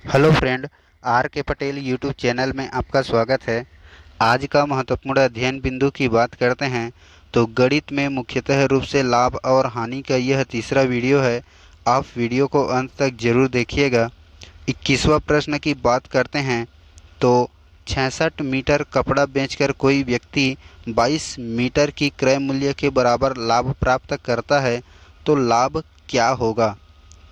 Hello friend, are के Patel YouTube channel में आपका स्वागत है। आज का महत्वपूर्ण अध्ययन बिंदु की बात करते हैं तो गणित में मुख्यतः रूप से लाभ और हानि का यह तीसरा वीडियो है। आप वीडियो को अंत तक जरूर देखिएगा। 21वां प्रश्न की बात करते हैं तो 66 मीटर कपड़ा बेचकर कोई व्यक्ति 22 मीटर की क्रय मूल्य के बराबर लाभ प्राप्त करता है तो लाभ क्या होगा।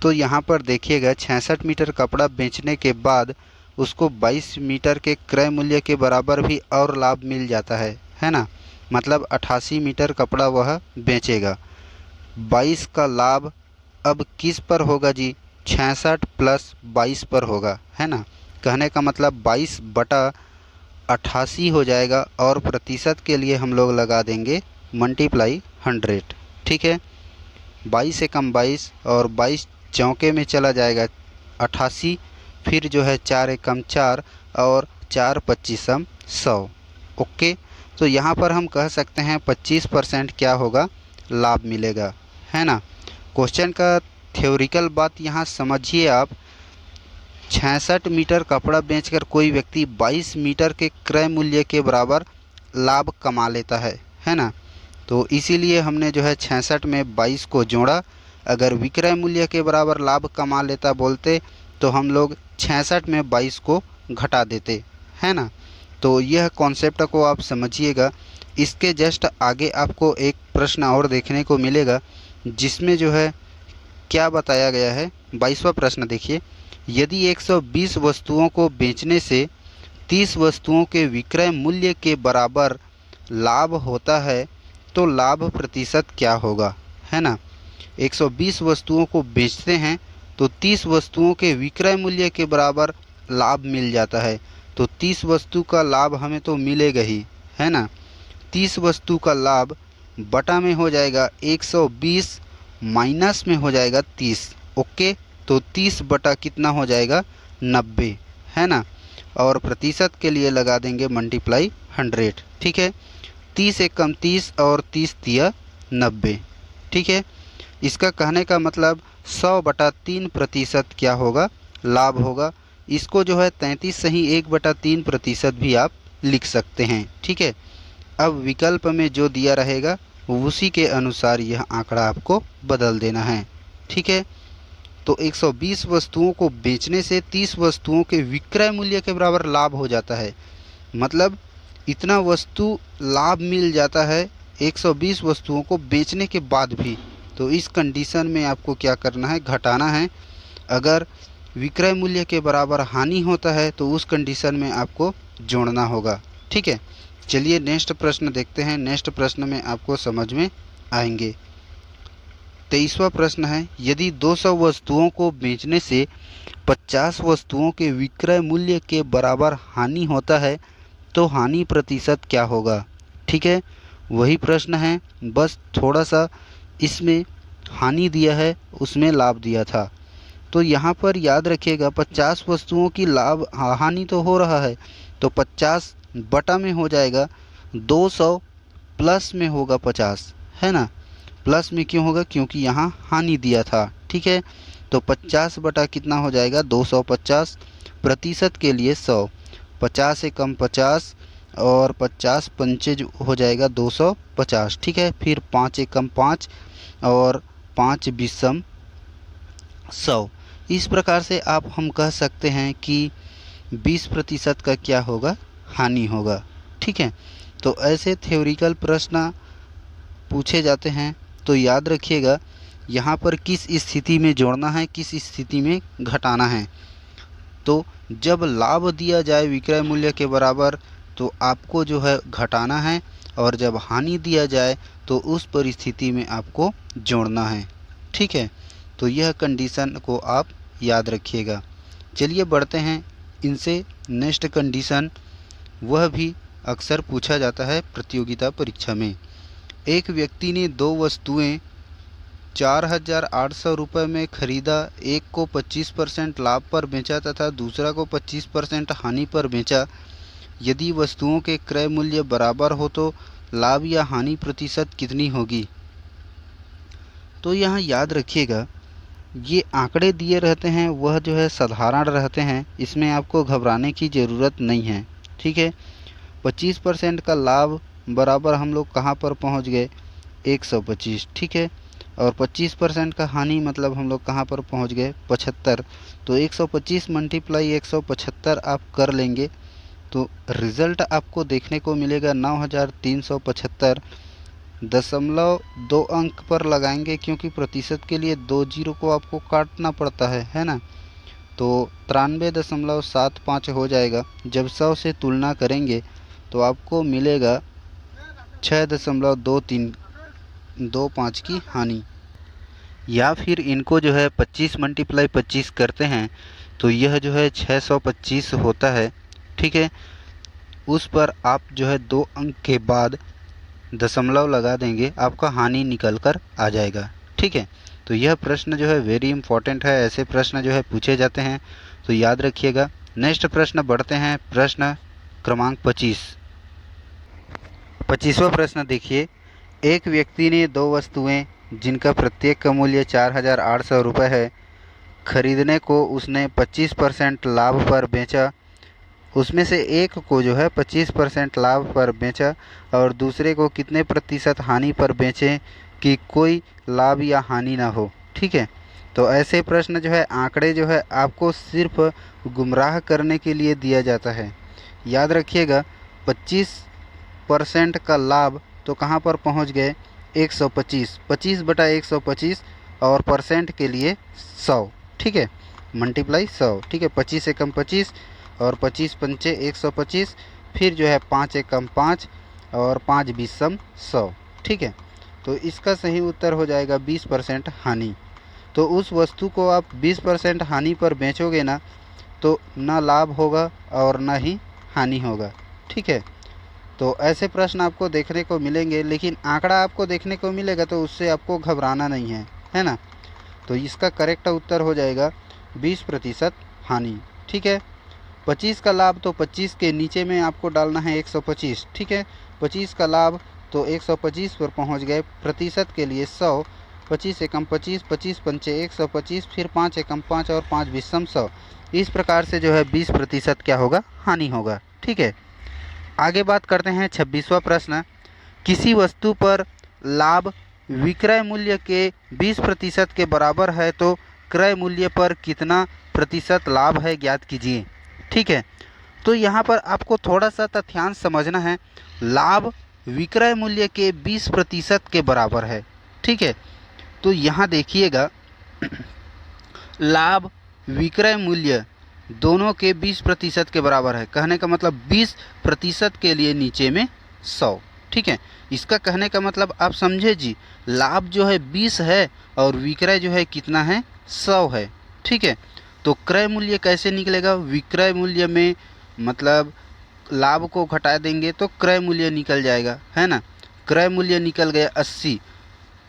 तो यहाँ पर देखिएगा 66 मीटर कपड़ा बेचने के बाद उसको 22 मीटर के क्रय मूल्य के बराबर भी और लाभ मिल जाता है ना। मतलब 88 मीटर कपड़ा वह बेचेगा। 22 का लाभ अब किस पर होगा जी? 66 प्लस 22 पर होगा, है ना। कहने का मतलब 22 बटा 88 हो जाएगा और प्रतिशत के लिए हम लोग लगा देंगे मल्टीप्लाई 100। ठीक है, 22 से कम 22 और 22 चौके में चला जाएगा 88, फिर जो है 4 एकम 4 और 4 पच्चीसम 100। ओके, तो यहाँ पर हम कह सकते हैं 25% क्या होगा, लाभ मिलेगा, है ना। क्वेश्चन का थ्योरिकल बात यहाँ समझिए आप। 66 मीटर कपड़ा बेचकर कोई व्यक्ति 22 मीटर के क्रय मूल्य के बराबर लाभ कमा लेता है ना। तो इसीलिए हमने जो है 66 में 22 को जोड़ा। अगर विक्रय मूल्य के बराबर लाभ कमा लेता बोलते तो हम लोग 66 में 22 को घटा देते, है ना। तो यह कॉन्सेप्ट को आप समझिएगा। इसके जस्ट आगे आपको एक प्रश्न और देखने को मिलेगा जिसमें जो है क्या बताया गया है। 22वां प्रश्न देखिए, यदि 120 वस्तुओं को बेचने से 30 वस्तुओं के विक्रय मूल्य के बराबर लाभ होता है तो लाभ प्रतिशत क्या होगा, है ना। 120 वस्तुओं को बेचते हैं तो 30 वस्तुओं के विक्रय मूल्य के बराबर लाभ मिल जाता है। तो 30 वस्तु का लाभ हमें तो मिलेगा ही, है ना। 30 वस्तु का लाभ बटा में हो जाएगा 120 माइनस में हो जाएगा 30। ओके, तो 30 बटा कितना हो जाएगा 90, है ना। और प्रतिशत के लिए लगा देंगे मल्टीप्लाई 100। ठीक है, 30 एकम 30 और 30 तिया 90। ठीक है, इसका कहने का मतलब 100 बटा 3 प्रतिशत क्या होगा, लाभ होगा। इसको जो है 33 सही 1 बटा 3 प्रतिशत भी आप लिख सकते हैं। ठीक है, अब विकल्प में जो दिया रहेगा उसी के अनुसार यह आंकड़ा आपको बदल देना है। ठीक है, तो 120 वस्तुओं को बेचने से 30 वस्तुओं के विक्रय मूल्य के बराबर लाभ हो जाता है। मतलब इतना वस्तु लाभ मिल जाता है 120 वस्तुओं को बेचने के बाद भी। तो इस कंडीशन में आपको क्या करना है, घटाना है। अगर विक्रय मूल्य के बराबर हानि होता है तो उस कंडीशन में आपको जोड़ना होगा। ठीक है, चलिए नेक्स्ट प्रश्न देखते हैं। नेक्स्ट प्रश्न में आपको समझ में आएंगे। 23वां प्रश्न है, यदि 200 वस्तुओं को बेचने से 50 वस्तुओं के विक्रय मूल्य के बराबर हानि होता है तो हानि प्रतिशत क्या होगा। ठीक है, वही प्रश्न है, बस थोड़ा सा इसमें हानि दिया है उसमें लाभ दिया था। तो यहाँ पर याद रखिएगा 50 वस्तुओं की लाभ हानि तो हो रहा है तो 50 बटा में हो जाएगा 200 प्लस में होगा 50, है ना। प्लस में क्यों होगा, क्योंकि यहाँ हानि दिया था। ठीक है, तो 50 बटा कितना हो जाएगा 250, प्रतिशत के लिए 100, 50 से कम 50 और 50 पंचे हो जाएगा 250। ठीक है, फिर 5 एकम 5 और 5 बीसम 100। इस प्रकार से आप हम कह सकते हैं कि 20% का क्या होगा, हानि होगा। ठीक है, तो ऐसे थ्योरिकल प्रश्न पूछे जाते हैं तो याद रखिएगा यहाँ पर किस स्थिति में जोड़ना है, किस स्थिति में घटाना है। तो जब लाभ दिया जाए विक्रय मूल्य के बराबर तो आपको जो है घटाना है, और जब हानि दिया जाए तो उस परिस्थिति में आपको जोड़ना है। ठीक है, तो यह कंडीशन को आप याद रखिएगा। चलिए बढ़ते हैं इनसे नेक्स्ट कंडीशन। वह भी अक्सर पूछा जाता है प्रतियोगिता परीक्षा में। एक व्यक्ति ने दो वस्तुएं 4,800 रुपये में खरीदा। एक को 25% लाभ पर बेचा तथा दूसरा को 25% हानि पर बेचा। यदि वस्तुओं के क्रय मूल्य बराबर हो तो लाभ या हानि प्रतिशत कितनी होगी। तो यहाँ याद रखिएगा ये आंकड़े दिए रहते हैं वह जो है साधारण रहते हैं, इसमें आपको घबराने की ज़रूरत नहीं है। ठीक है, 25% का लाभ बराबर हम लोग कहाँ पर पहुँच गए, 125। ठीक है, और 25% का हानि मतलब हम लोग कहाँ पर पहुँच गए, 75। तो 125 मल्टीप्लाई 175 आप कर लेंगे तो रिज़ल्ट आपको देखने को मिलेगा 9375.2 अंक पर लगाएंगे, क्योंकि प्रतिशत के लिए 2 जीरो को आपको काटना पड़ता है ना। तो 93.75 हो जाएगा। जब 100 से तुलना करेंगे तो आपको मिलेगा 6.2325 की हानि। या फिर इनको जो है 25 मल्टीप्लाई 25 करते हैं तो यह जो है 625 होता है। ठीक है, उस पर आप जो है 2 अंक के बाद दशमलव लगा देंगे, आपका हानि निकल कर आ जाएगा। ठीक है, तो यह प्रश्न जो है वेरी इंपॉर्टेंट है, ऐसे प्रश्न जो है पूछे जाते हैं, तो याद रखिएगा। नेक्स्ट प्रश्न बढ़ते हैं, प्रश्न क्रमांक 25वां प्रश्न देखिए। एक व्यक्ति ने 2 वस्तुएं जिनका प्रत्येक का मूल्य 4,800 रुपये है खरीदने को उसने 25% लाभ पर बेचा। उसमें से एक को जो है 25% लाभ पर बेचा और दूसरे को कितने प्रतिशत हानि पर बेचें कि कोई लाभ या हानि ना हो। ठीक है, तो ऐसे प्रश्न जो है आंकड़े जो है आपको सिर्फ गुमराह करने के लिए दिया जाता है। याद रखिएगा, 25% का लाभ तो कहाँ पर पहुँच गए, 125, 25/125 और परसेंट के लिए 100। ठीक है, मल्टीप्लाई 100। ठीक है, 25 एकम 25 और 25 पंचे 125, फिर जो है 5 एकम 5 और 5 बीसम 100। ठीक है, तो इसका सही उत्तर हो जाएगा 20% हानि। तो उस वस्तु को आप 20% हानि पर बेचोगे ना, तो ना लाभ होगा और ना ही हानि होगा। ठीक है, तो ऐसे प्रश्न आपको देखने को मिलेंगे, लेकिन आंकड़ा आपको देखने को मिलेगा तो उससे आपको घबराना नहीं है ना। तो इसका करेक्ट उत्तर हो जाएगा 20% हानि। ठीक है, 25 का लाभ तो 25 के नीचे में आपको डालना है 125। ठीक है, 25 का लाभ तो 125 पर पहुंच गए, प्रतिशत के लिए 100, 25 एकम 25, 25 पंचे 125, फिर 5 एकम 5 और 5 बीसम 100। इस प्रकार से जो है 20% क्या होगा, हानि होगा। ठीक है, आगे बात करते हैं 26वां प्रश्न। किसी वस्तु पर लाभ विक्रय मूल्य के 20% के बराबर है तो क्रय मूल्य पर कितना प्रतिशत लाभ है, ज्ञात कीजिए। ठीक है, तो यहाँ पर आपको थोड़ा सा तथ्यांश समझना है। लाभ विक्रय मूल्य के 20% के बराबर है। ठीक है, तो यहाँ देखिएगा, लाभ विक्रय मूल्य दोनों के 20% के बराबर है। कहने का मतलब 20% के लिए नीचे में 100। ठीक है, इसका कहने का मतलब आप समझे जी, लाभ जो है 20 है और विक्रय जो है कितना है, 100 है। ठीक है, तो क्रय मूल्य कैसे निकलेगा, विक्रय मूल्य में मतलब लाभ को घटा देंगे तो क्रय मूल्य निकल जाएगा, है ना। क्रय मूल्य निकल गया 80,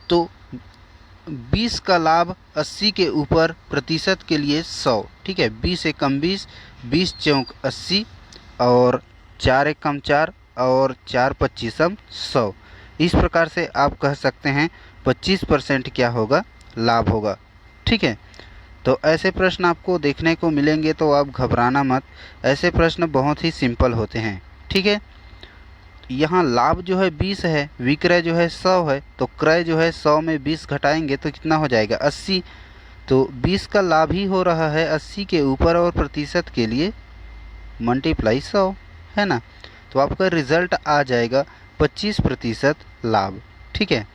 तो 20 का लाभ 80 के ऊपर प्रतिशत के लिए 100। ठीक है, 20 एकम 20, 20 चौक 80 और 4 एकम 4 और 4 पच्चीसम 100। इस प्रकार से आप कह सकते हैं 25% क्या होगा, लाभ होगा। ठीक है, तो ऐसे प्रश्न आपको देखने को मिलेंगे तो आप घबराना मत, ऐसे प्रश्न बहुत ही सिंपल होते हैं। ठीक है, यहाँ लाभ जो है 20 है, विक्रय जो है 100 है, तो क्रय जो है 100 में 20 घटाएंगे तो कितना हो जाएगा, 80। तो 20 का लाभ ही हो रहा है 80 के ऊपर और प्रतिशत के लिए मल्टीप्लाई 100, है ना। तो आपका रिजल्ट आ जाएगा 25% लाभ। ठीक है,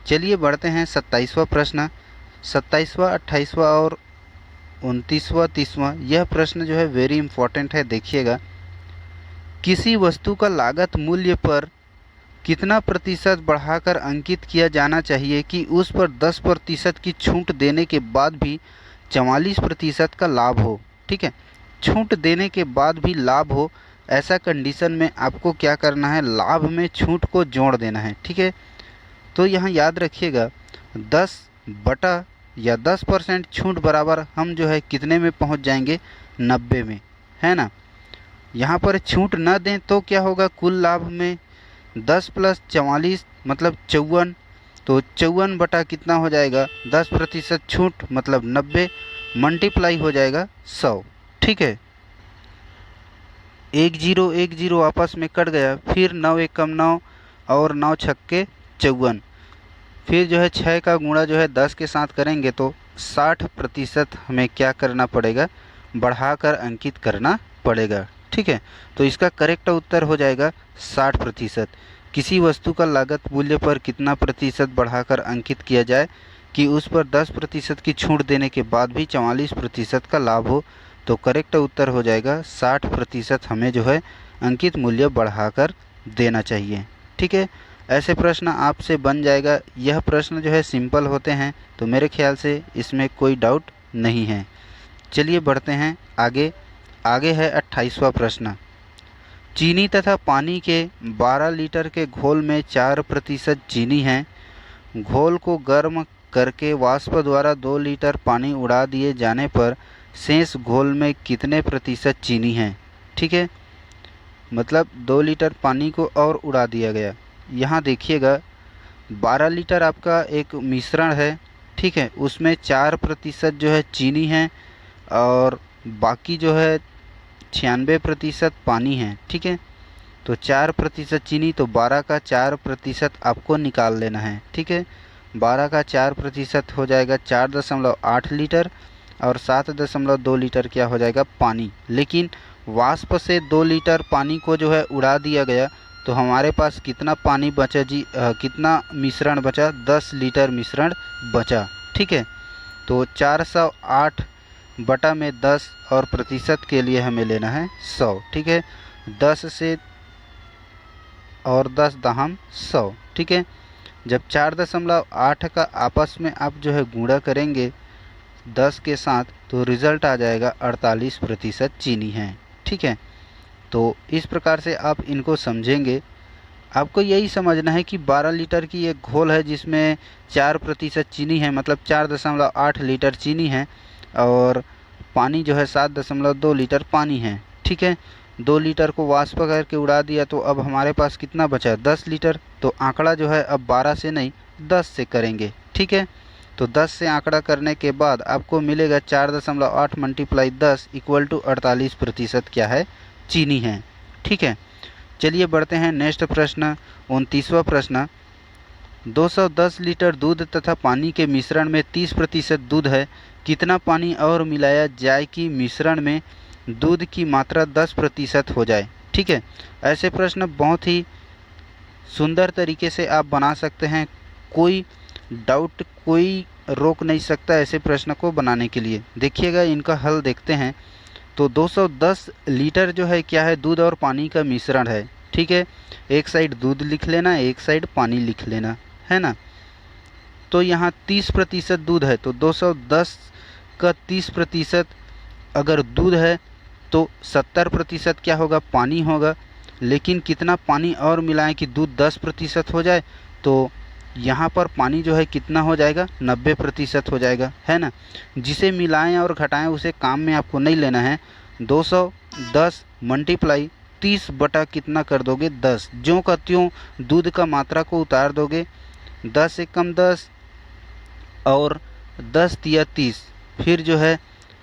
चलिए बढ़ते हैं 27वां प्रश्न। 27वां, 28वां और 29वां, 30वां, यह प्रश्न जो है वेरी इंपॉर्टेंट है, देखिएगा। किसी वस्तु का लागत मूल्य पर कितना प्रतिशत बढ़ाकर अंकित किया जाना चाहिए कि उस पर 10% की छूट देने के बाद भी 44% का लाभ हो। ठीक है, छूट देने के बाद भी लाभ हो, ऐसा कंडीशन में आपको क्या करना है, लाभ में छूट को जोड़ देना है। ठीक है, तो यहाँ याद रखिएगा 10% छूट बराबर हम जो है कितने में पहुँच जाएंगे, 90 में, है ना। यहाँ पर छूट न दें तो क्या होगा, कुल लाभ में 10 + 44 मतलब 54, तो 54 बटा कितना हो जाएगा 10% छूट मतलब 90 मल्टीप्लाई हो जाएगा 100। ठीक है, 10 आपस में कट गया, फिर 9 एकम 9 और 9 छक्के 54, फिर जो है 6 का गुणा जो है 10 के साथ करेंगे तो 60% हमें क्या करना पड़ेगा, बढ़ाकर अंकित करना पड़ेगा। ठीक है, तो इसका करेक्ट उत्तर हो जाएगा 60%। किसी वस्तु का लागत मूल्य पर कितना प्रतिशत बढ़ाकर अंकित किया जाए कि उस पर 10% की छूट देने के बाद भी 44% का लाभ हो, तो करेक्ट उत्तर हो जाएगा 60% हमें जो है अंकित मूल्य बढ़ाकर देना चाहिए। ठीक है, ऐसे प्रश्न आपसे बन जाएगा। यह प्रश्न जो है सिंपल होते हैं, तो मेरे ख्याल से इसमें कोई डाउट नहीं है। चलिए बढ़ते हैं आगे। आगे है 28वां प्रश्न। चीनी तथा पानी के 12 लीटर के घोल में 4% चीनी है। घोल को गर्म करके वाष्प द्वारा 2 लीटर पानी उड़ा दिए जाने पर शेष घोल में कितने प्रतिशत चीनी है। ठीक है, मतलब 2 लीटर पानी को और उड़ा दिया गया। यहाँ देखिएगा 12 लीटर आपका एक मिश्रण है। ठीक है, उसमें 4% जो है चीनी है और बाकी जो है 96% पानी है। ठीक है, तो 4% चीनी, तो 12 का 4% आपको निकाल लेना है। ठीक है, 12 का 4% हो जाएगा 4.8 लीटर और 7.2 लीटर क्या हो जाएगा पानी। लेकिन वाष्प से 2 लीटर पानी को जो है उड़ा दिया गया, तो हमारे पास कितना पानी बचा जी, कितना मिश्रण बचा, 10 लीटर मिश्रण बचा। ठीक है, तो 408 बटा में 10 और प्रतिशत के लिए हमें लेना है 100। ठीक है, 10 से और 10 दहम 100। ठीक है, जब 4.8 का आपस में आप जो है गुणा करेंगे 10 के साथ, तो रिज़ल्ट आ जाएगा 48% चीनी है। ठीक है, तो इस प्रकार से आप इनको समझेंगे। आपको यही समझना है कि 12 लीटर की एक घोल है जिसमें 4% चीनी है, मतलब 4.8 लीटर चीनी है और पानी जो है 7.2 लीटर पानी है। ठीक है, 2 लीटर को वाष्प करके उड़ा दिया, तो अब हमारे पास कितना बचा 10 लीटर। तो आंकड़ा जो है अब 12 से नहीं 10 से करेंगे। ठीक है, तो 10 से आंकड़ा करने के बाद आपको मिलेगा 4.8 मल्टीप्लाई 10 इक्वल टू 48% क्या है चीनी है। ठीक है, चलिए बढ़ते हैं नेक्स्ट प्रश्न 29वां प्रश्न। 210 लीटर दूध तथा पानी के मिश्रण में 30% दूध है। कितना पानी और मिलाया जाए कि मिश्रण में दूध की मात्रा 10% हो जाए। ठीक है, ऐसे प्रश्न बहुत ही सुंदर तरीके से आप बना सकते हैं। कोई डाउट कोई रोक नहीं सकता ऐसे प्रश्न को बनाने के लिए। देखिएगा इनका हल देखते हैं। तो 210 लीटर जो है क्या है, दूध और पानी का मिश्रण है। ठीक है, एक साइड दूध लिख लेना, एक साइड पानी लिख लेना, है ना। तो यहाँ 30% दूध है, तो 210 का 30% अगर दूध है तो 70% क्या होगा पानी होगा। लेकिन कितना पानी और मिलाएं कि दूध 10% हो जाए, तो यहाँ पर पानी जो है कितना हो जाएगा 90% हो जाएगा, है ना। जिसे मिलाएं और घटाएं उसे काम में आपको नहीं लेना है। 210 मल्टीप्लाई 30 बटा कितना कर दोगे 10, ज्यों का त्यों दूध का मात्रा को उतार दोगे। 10 से कम 10 और 10 तिया 30, फिर जो है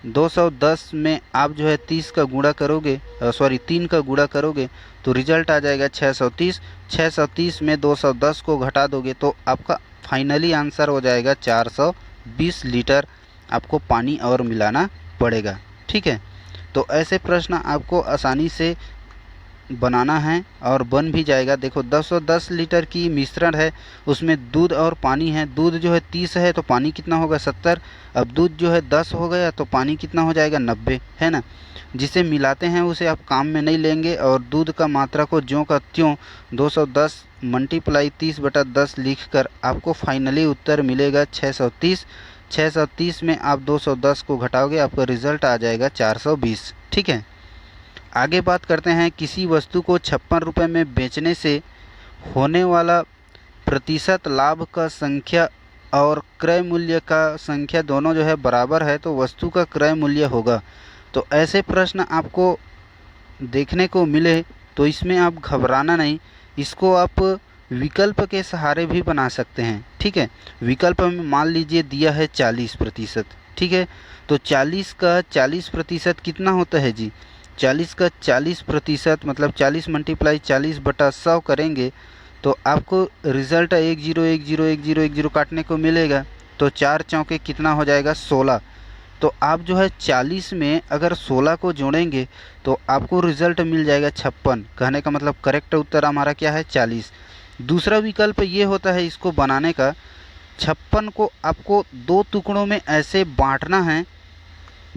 210 में आप जो है 30 का गुणा करोगे, 3 का गुणा करोगे, तो रिजल्ट आ जाएगा 630। 630 में 210 को घटा दोगे तो आपका फाइनली आंसर हो जाएगा 420 लीटर आपको पानी और मिलाना पड़ेगा। ठीक है, तो ऐसे प्रश्न आपको आसानी से बनाना है और बन भी जाएगा। देखो 210 लीटर की मिश्रण है, उसमें दूध और पानी है। दूध जो है 30 है तो पानी कितना होगा 70। अब दूध जो है 10 हो गया तो पानी कितना हो जाएगा 90, है ना। जिसे मिलाते हैं उसे आप काम में नहीं लेंगे और दूध का मात्रा को ज्यों का त्यों 210 मल्टीप्लाई 30 बटा 10 लिख कर आपको फाइनली उत्तर मिलेगा 630। 630 में आप 210 को घटाओगे, आपका रिजल्ट आ जाएगा 420। ठीक है, आगे बात करते हैं। किसी वस्तु को 56 रुपये में बेचने से होने वाला प्रतिशत लाभ का संख्या और क्रय मूल्य का संख्या दोनों जो है बराबर है, तो वस्तु का क्रय मूल्य होगा। तो ऐसे प्रश्न आपको देखने को मिले तो इसमें आप घबराना नहीं, इसको आप विकल्प के सहारे भी बना सकते हैं। ठीक ठीक है। विकल्प में मान लीजिए दिया है 40%, ठीक है। तो 40 का 40% कितना होता है जी? 40 का 40% मतलब 40 मल्टीप्लाई 40/100 करेंगे तो आपको रिज़ल्ट 10101010 काटने को मिलेगा। तो 4 चौके कितना हो जाएगा? 16। तो आप जो है 40 में अगर 16 को जोड़ेंगे तो आपको रिज़ल्ट मिल जाएगा 56। कहने का मतलब करेक्ट उत्तर हमारा क्या है? 40। दूसरा विकल्प ये होता है इसको बनाने का, 56 को आपको 2 टुकड़ों में ऐसे बांटना है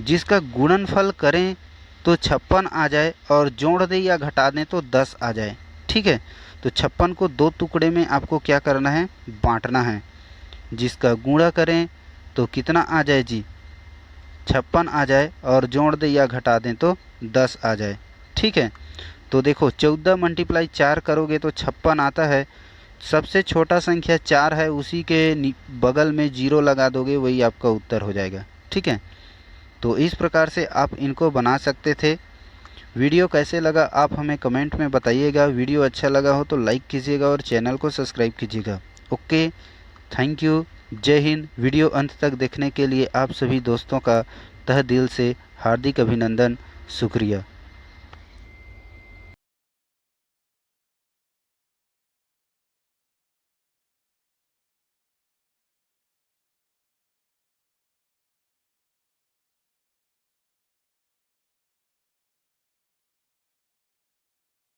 जिसका गुणनफल करें तो 56 आ जाए और जोड़ दें या घटा दें तो 10 आ जाए, ठीक है। तो 56 को 2 टुकड़े में आपको क्या करना है? बांटना है। जिसका गुणा करें तो कितना आ जाए जी? 56 आ जाए और जोड़ दें या घटा दें तो 10 आ जाए, ठीक है। तो देखो 14 मल्टीप्लाई 4 करोगे तो 56 आता है। सबसे छोटा संख्या 4 है, उसी के बगल में 0 लगा दोगे, वही आपका उत्तर हो जाएगा, ठीक है। तो इस प्रकार से आप इनको बना सकते थे। वीडियो कैसे लगा आप हमें कमेंट में बताइएगा। वीडियो अच्छा लगा हो तो लाइक कीजिएगा और चैनल को सब्सक्राइब कीजिएगा। ओके, थैंक यू, जय हिंद। वीडियो अंत तक देखने के लिए आप सभी दोस्तों का तहे दिल से हार्दिक अभिनंदन, शुक्रिया।